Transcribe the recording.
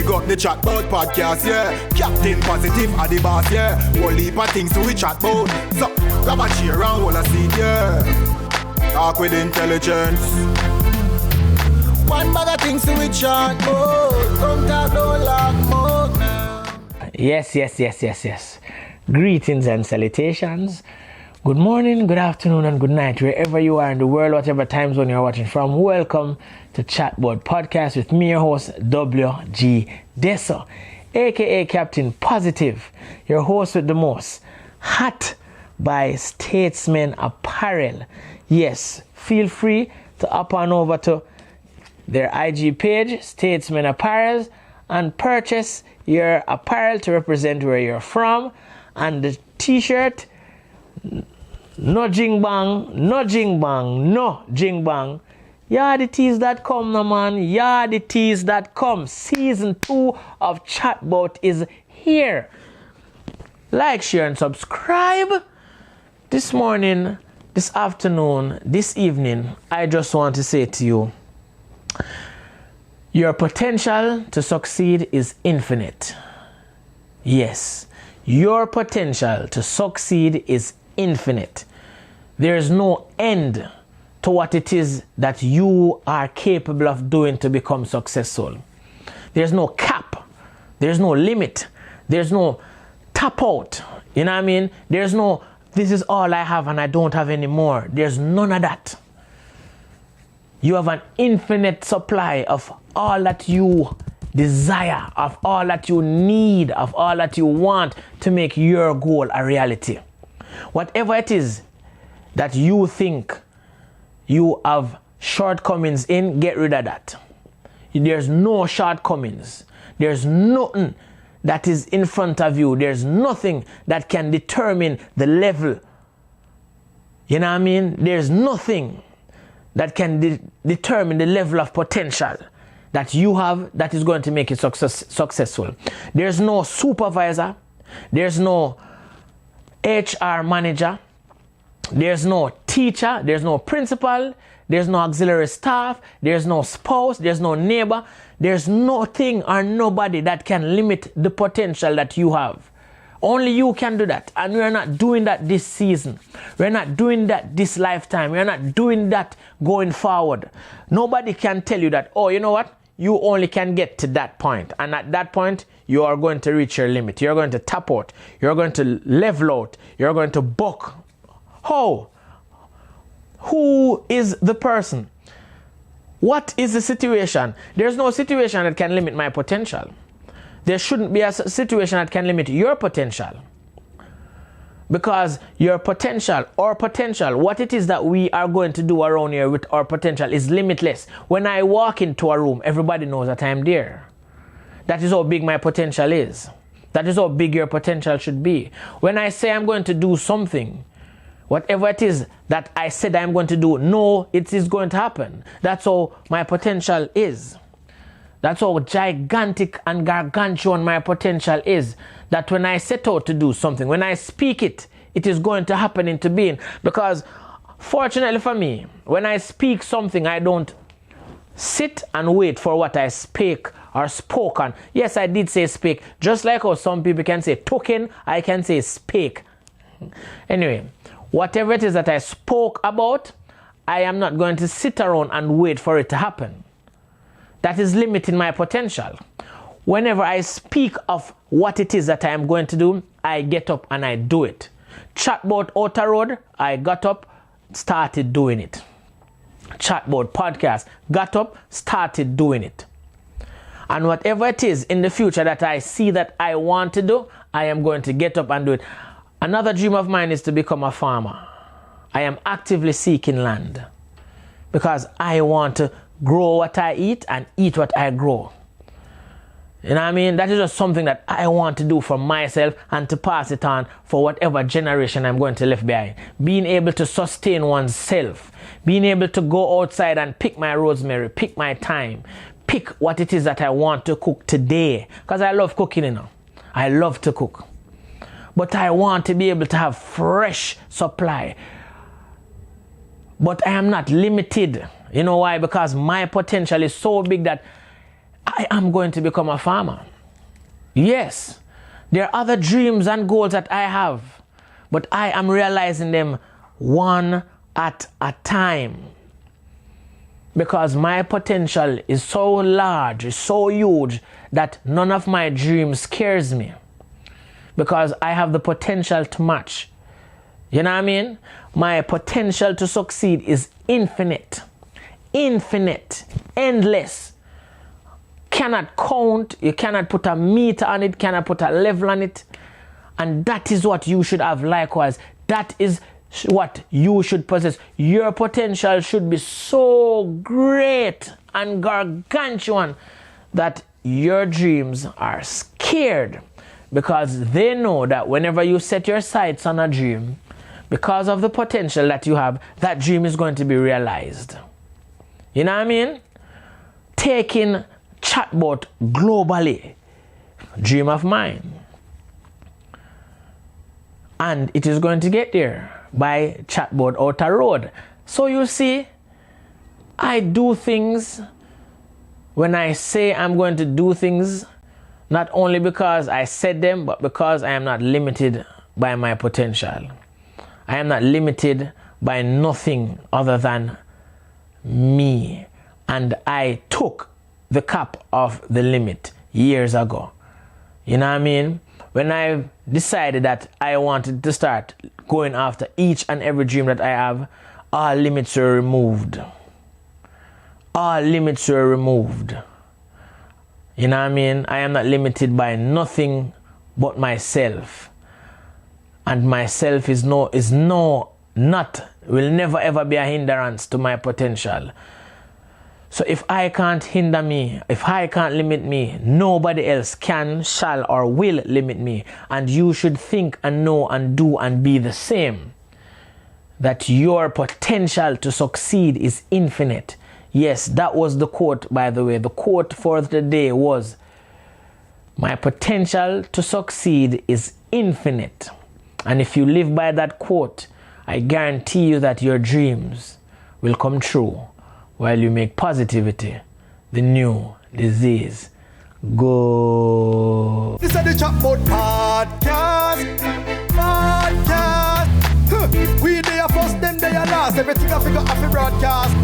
Big up the Chatbout Podcast, yeah. Captain Positive are the boss, yeah. Whole heap of things to we chat about. So, grab a chair and hold a seat, yeah. Talk with intelligence. One bag of things to we chat about. Don't talk, don't laugh more now. Yes. Greetings and salutations. Good morning, good afternoon, and good night, wherever you are in the world, whatever time zone you're watching from. Welcome to Chatbout Podcast with me, your host, WG Deso, aka Captain Positive, your host with the most, hot by Statesman Apparel. Yes, feel free to up on over to their IG page, Statesman Apparel, and purchase your apparel to represent where you're from, and the t-shirt. No jing bang. Yarditees.com, no man. Yarditees.com. Season 2 of Chatbout is here. Like, share, and subscribe. This morning, this afternoon, this evening, I just want to say to you, your potential to succeed is infinite. Yes, your potential to succeed is infinite. There is no end to what it is that you are capable of doing to become successful. There's no cap. There's no limit. There's no tap out. You know what I mean? There's no, this is all I have and I don't have any more. There's none of that. You have an infinite supply of all that you desire, of all that you need, of all that you want to make your goal a reality. Whatever it is that you think you have shortcomings in, get rid of that. There's no shortcomings. There's nothing that is in front of you. There's nothing that can determine the level. You know what I mean? There's nothing that can determine the level of potential that you have that is going to make you successful. There's no supervisor. There's no HR manager. There's no teacher. There's no principal. There's no auxiliary staff. There's no spouse. There's no neighbor. There's nothing or nobody that can limit the potential that you have. Only you can do that. And we're not doing that this season. We're not doing that this lifetime. We're not doing that going forward. Nobody can tell you that, oh, you know what? You only can get to that point. And at that point, you are going to reach your limit. You're going to tap out. You're going to level out. You're going to buck. How? Who is the person? What is the situation? There's no situation that can limit my potential. There shouldn't be a situation that can limit your potential. Because your potential, or potential, what it is that we are going to do around here with our potential is limitless. When I walk into a room, everybody knows that I'm there. That is how big my potential is. That is how big your potential should be. When I say I'm going to do something, whatever it is that I said I'm going to do, no, it is going to happen. That's how my potential is. That's how gigantic and gargantuan my potential is. That when I set out to do something, when I speak it, it is going to happen into being. Because fortunately for me, when I speak something, I don't sit and wait for what I speak or spoke on. Yes, I did say speak. Just like how some people can say token, I can say speak. Anyway, whatever it is that I spoke about, I am not going to sit around and wait for it to happen. That is limiting my potential. Whenever I speak of what it is that I am going to do, I get up and I do it. Chatbout Outer Road, I got up, started doing it. Chatbout Podcast, got up, started doing it. And whatever it is in the future that I see that I want to do, I am going to get up and do it. Another dream of mine is to become a farmer. I am actively seeking land because I want to grow what I eat and eat what I grow. You know what I mean? That is just something that I want to do for myself and to pass it on for whatever generation I'm going to leave behind. Being able to sustain oneself. Being able to go outside and pick my rosemary, pick my thyme, pick what it is that I want to cook today. Because I love cooking, you know. I love to cook. But I want to be able to have fresh supply. But I am not limited. You know why? Because my potential is so big that I am going to become a farmer. Yes, there are other dreams and goals that I have, but I am realizing them one at a time. Because my potential is so large, is so huge, that none of my dreams scares me. Because I have the potential to match. You know what I mean? My potential to succeed is infinite. Infinite. Endless. Cannot count. You cannot put a meter on it. Cannot put a level on it. And that is what you should have likewise. That is what you should possess. Your potential should be so great and gargantuan that your dreams are scared, because they know that whenever you set your sights on a dream, because of the potential that you have, that dream is going to be realized. You know what I mean? Taking Chatbout globally, dream of mine. And it is going to get there by Chatbout Outer Road. So you see, I do things when I say I'm going to do things, not only because I said them, but because I am not limited by my potential. I am not limited by nothing other than me. And I took the cap off the limit years ago. You know what I mean? When I decided that I wanted to start going after each and every dream that I have, all limits were removed. All limits were removed. You know what I mean? I am not limited by nothing but myself. And myself will never ever be a hindrance to my potential. So if I can't hinder me, if I can't limit me, nobody else can, shall, or will limit me. And you should think and know and do and be the same. That your potential to succeed is infinite. Yes, that was the quote, by the way. The quote for the day was, my potential to succeed is infinite. And if you live by that quote, I guarantee you that your dreams will come true, while you make positivity the new disease. Go. This is the Chatbout Podcast. We there first, them there last. Everything I figure off the broadcast.